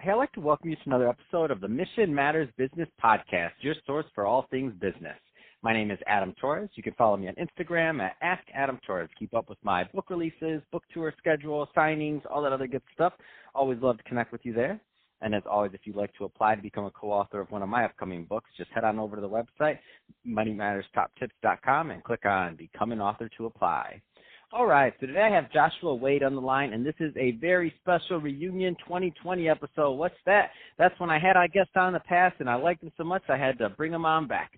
Hey, I'd like to welcome you to another episode of the Mission Matters Business Podcast, your source for all things business. My name is Adam Torres. You can follow me on Instagram at AskAdamTorres. Keep up with my book releases, book tour schedule, signings, all that other good stuff. Always love to connect with you there. And as always, if you'd like to apply to become a co-author of one of my upcoming books, just head on over to the website, moneymatterstoptips.com, and click on Become an Author to apply. All right, so today I have Joshua Wade on the line, and this is a very special reunion 2020 episode. What's that? That's when I had our guest on in the past, and I liked him so much I had to bring him on back.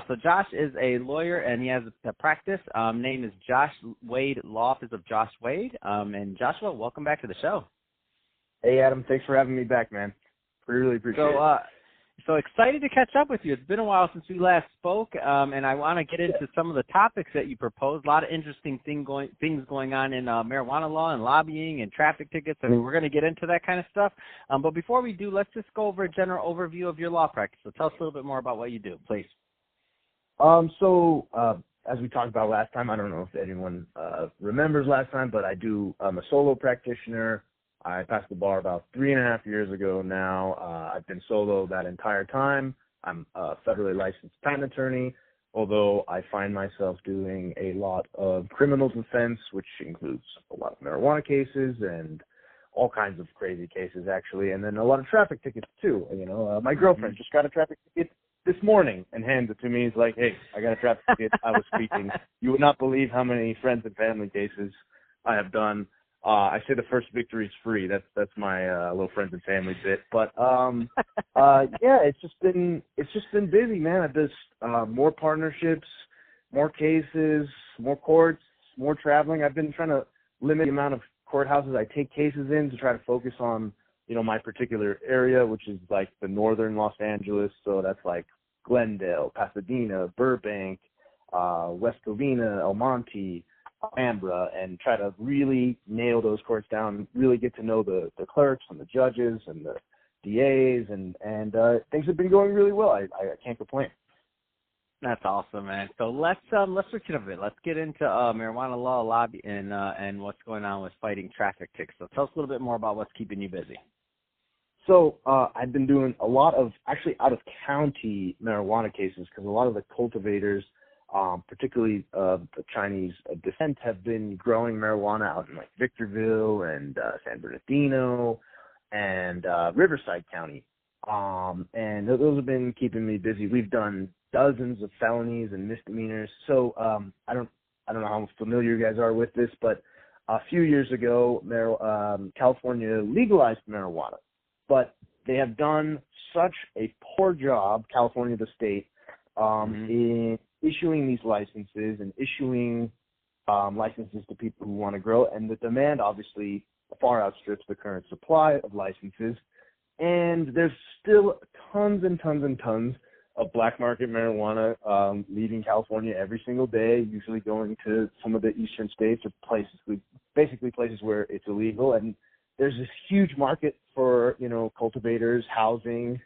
So Josh is a lawyer, and he has a practice. Name is Josh Wade, law office of Josh Wade. And Joshua, welcome back to the show. Hey, Adam, thanks for having me back, man. We really appreciate it. So excited to catch up with you. It's been a while since we last spoke, and I want to get into some of the topics that you proposed. A lot of interesting things going on in marijuana law and lobbying and traffic tickets. I mean, we're going to get into that kind of stuff. But before we do, let's just go over a general overview of your law practice. So tell us a little bit more about what you do, please. As we talked about last time, I don't know if anyone remembers last time, but I'm a solo practitioner. I passed the bar about 3.5 years ago now. I've been solo that entire time. I'm a federally licensed patent attorney, although I find myself doing a lot of criminal defense, which includes a lot of marijuana cases and all kinds of crazy cases, actually, and then a lot of traffic tickets, too. My girlfriend just got a traffic ticket this morning and handed it to me. He's like, hey, I got a traffic ticket. I was speaking. You would not believe how many friends and family cases I have done. I say the first victory is free. That's my little friends and family bit. But yeah, it's just been busy, man. I've just more partnerships, more cases, more courts, more traveling. I've been trying to limit the amount of courthouses I take cases in to try to focus on, my particular area, which is like the northern Los Angeles. So that's like Glendale, Pasadena, Burbank, West Covina, El Monte, Alhambra, and try to really nail those courts down, really get to know the clerks and the judges and the DAs, and things have been going really well. I can't complain. That's awesome, man. So let's switch it up a bit. Let's get into marijuana law, lobby, and what's going on with fighting traffic tickets. So tell us a little bit more about what's keeping you busy. So I've been doing a lot of actually out-of-county marijuana cases because a lot of the cultivators, particularly the Chinese descent, have been growing marijuana out in like Victorville and San Bernardino and Riverside County. And those have been keeping me busy. We've done dozens of felonies and misdemeanors. So I don't know how familiar you guys are with this, but a few years ago, California legalized marijuana, but they have done such a poor job, California the state, in issuing these licenses and issuing licenses to people who want to grow, and the demand obviously far outstrips the current supply of licenses, and there's still tons and tons and tons of black market marijuana leaving California every single day, usually going to some of the eastern states or basically places where it's illegal, and there's this huge market for, cultivators, housing,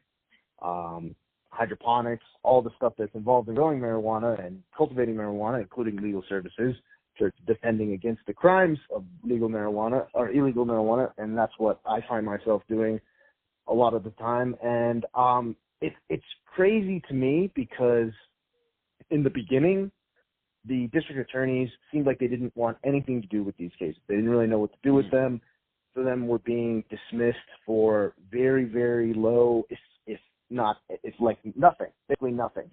hydroponics, all the stuff that's involved in growing marijuana and cultivating marijuana, including legal services, defending against the crimes of legal marijuana or illegal marijuana, and that's what I find myself doing a lot of the time. And it's crazy to me because in the beginning, the district attorneys seemed like they didn't want anything to do with these cases. They didn't really know what to do with them. So them were being dismissed for very, very low, it's like nothing, basically nothing.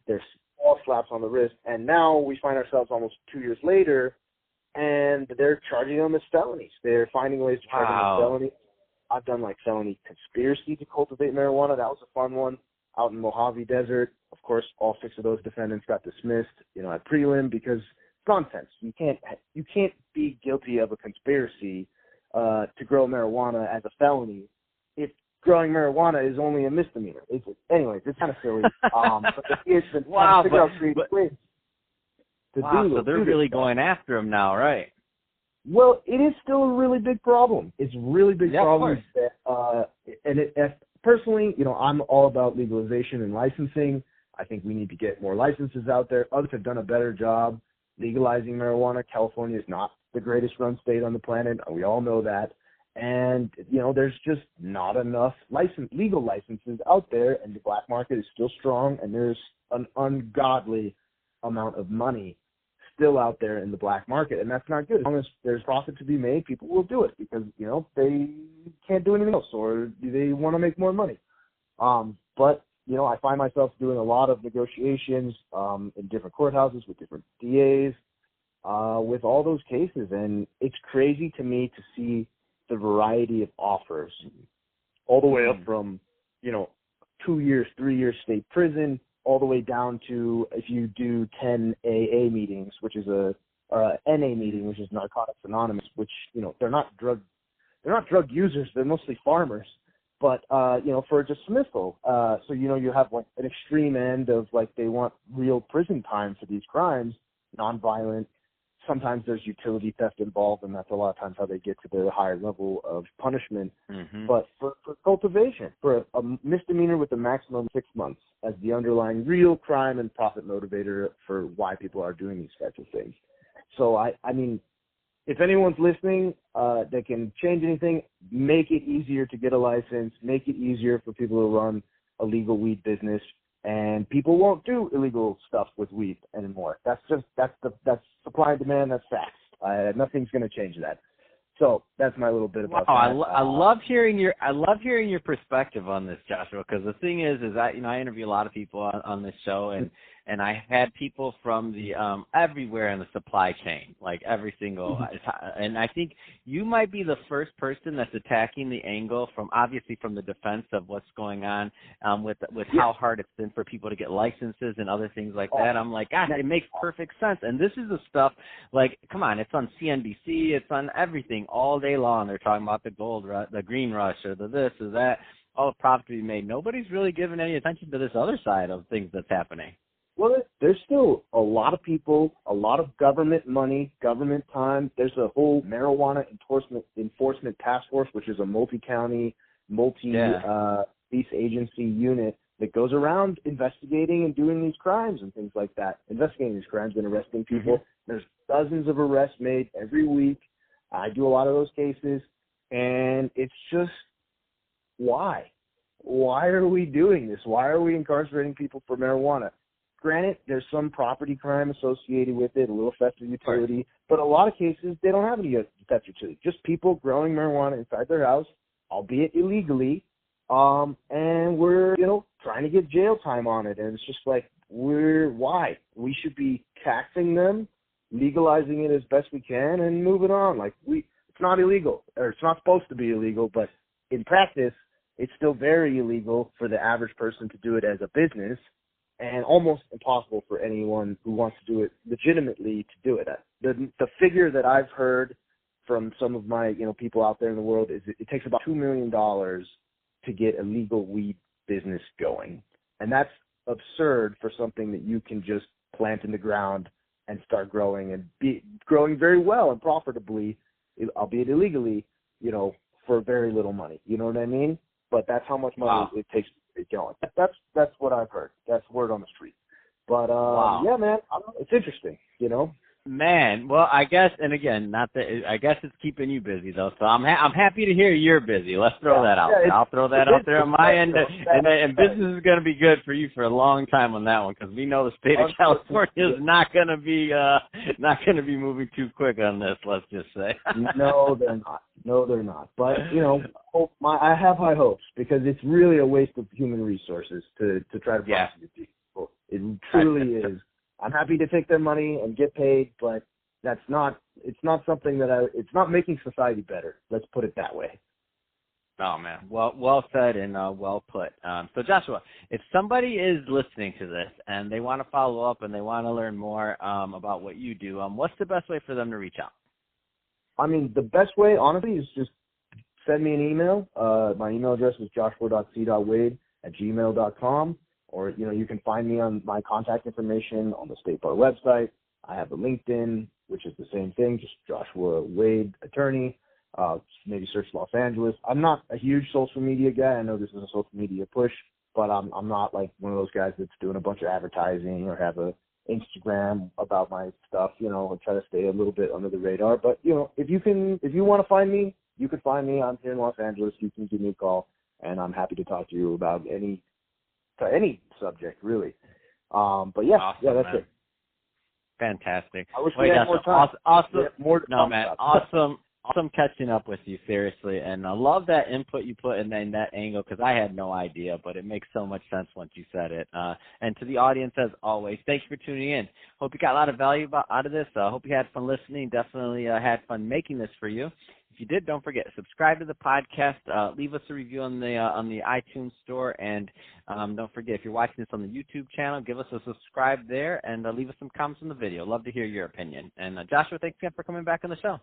There's small slaps on the wrist, and now we find ourselves almost 2 years later, and they're charging them as felonies. They're finding ways to charge them as felonies. I've done like felony conspiracy to cultivate marijuana. That was a fun one out in Mojave Desert. Of course, all 6 of those defendants got dismissed, at prelim because it's nonsense. You can't be guilty of a conspiracy to grow marijuana as a felony if growing marijuana is only a misdemeanor. Anyways, it's kind of silly. But it's been trying to figure out creative ways to do. So they're really going after him now, right? Well, it is still a really big problem. It's a really big problem. Personally, I'm all about legalization and licensing. I think we need to get more licenses out there. Others have done a better job legalizing marijuana. California is not the greatest run state on the planet. We all know that. And, there's just not enough legal licenses out there, and the black market is still strong, and there's an ungodly amount of money still out there in the black market, and that's not good. As long as there's profit to be made, people will do it because, they can't do anything else or they want to make more money. But, I find myself doing a lot of negotiations in different courthouses with different DAs with all those cases, and it's crazy to me to see the variety of offers all the way up from, 2 years, 3 years state prison, all the way down to if you do 10 AA meetings, which is a NA meeting, which is Narcotics Anonymous, which, they're not drug users, they're mostly farmers, but, for a dismissal. So, you have like an extreme end of like they want real prison time for these crimes, nonviolent. Sometimes there's utility theft involved, and that's a lot of times how they get to the higher level of punishment. Mm-hmm. But for cultivation, for a misdemeanor with a maximum 6 months as the underlying real crime and profit motivator for why people are doing these types of things. So, I mean, if anyone's listening that can change anything, make it easier to get a license, make it easier for people to run a legal weed business. And people won't do illegal stuff with weed anymore. That's supply and demand. That's facts. Nothing's going to change that. So that's my little bit about that. I love hearing your perspective on this, Joshua. Because the thing is I interview a lot of people on this show, and I had people from the everywhere in the supply chain, like every single. And I think you might be the first person that's attacking the angle from the defense of what's going on with how hard it's been for people to get licenses and other things like that. I'm like, gosh, it makes perfect sense. And this is the stuff like, come on, it's on CNBC, it's on everything all day long. They're talking about the gold rush, the green rush, or the this or that, all the profit to be made. Nobody's really giving any attention to this other side of things that's happening. Well, there's still a lot of people, a lot of government money, government time. There's a whole marijuana enforcement task force, which is a multi-county, police agency unit that goes around investigating and doing these crimes and things like that, investigating these crimes and arresting people. Mm-hmm. There's dozens of arrests made every week. I do a lot of those cases, and it's just, why? Why are we doing this? Why are we incarcerating people for marijuana? Granted, there's some property crime associated with it, a little theft of utility, but a lot of cases, they don't have any theft of utility. Just people growing marijuana inside their house, albeit illegally, and we're, trying to get jail time on it. And it's just like, why? We should be taxing them, legalizing it as best we can, and moving on. Like, it's not illegal, or it's not supposed to be illegal, but in practice, it's still very illegal for the average person to do it as a business, and almost impossible for anyone who wants to do it legitimately to do it. The figure that I've heard from some of my people out there in the world is it takes about $2 million to get a legal weed business going, and that's absurd for something that you can just plant in the ground and start growing and be growing very well and profitably, albeit illegally, for very little money. You know what I mean? But that's how much money it takes to get going. That's what I've heard. That's word on the street. But yeah, man, it's interesting. Man, well, I guess, and again, I guess it's keeping you busy though. So I'm happy to hear you're busy. Let's throw that out there. I'll throw that out there on my end, and business is going to be good for you for a long time on that one, because we know the state of California is not going to be moving too quick on this. Let's just say. No, they're not. But I have high hopes, because it's really a waste of human resources to try to prosecute people. It truly is. I'm happy to take their money and get paid, but it's not something it's not making society better. Let's put it that way. Oh, man. Well said and well put. So, Joshua, if somebody is listening to this and they want to follow up and they want to learn more about what you do, what's the best way for them to reach out? I mean, the best way, honestly, is just send me an email. My email address is joshua.c.wade@gmail.com. Or, you can find me on my contact information on the State Bar website. I have a LinkedIn, which is the same thing, just Joshua Wade, attorney. Maybe search Los Angeles. I'm not a huge social media guy. I know this is a social media push, but I'm not like one of those guys that's doing a bunch of advertising or have a Instagram about my stuff. I try to stay a little bit under the radar. But, if you want to find me, you can find me. I'm here in Los Angeles. You can give me a call, and I'm happy to talk to you about any subject, really. But yeah, Awesome, yeah, that's man. it. Fantastic. I wish we had more time. Awesome. More No, man. Awesome catching up with you, seriously. And I love that input you put in that angle, because I had no idea, but it makes so much sense once you said it. And to the audience, as always, thank you for tuning in. Hope you got a lot of value out of this. Hope you had fun listening. Definitely had fun making this for you. If you did, don't forget, subscribe to the podcast. Leave us a review on the iTunes store, and don't forget, if you're watching this on the YouTube channel, give us a subscribe there, and leave us some comments on the video. Love to hear your opinion. And Joshua, thanks again for coming back on the show.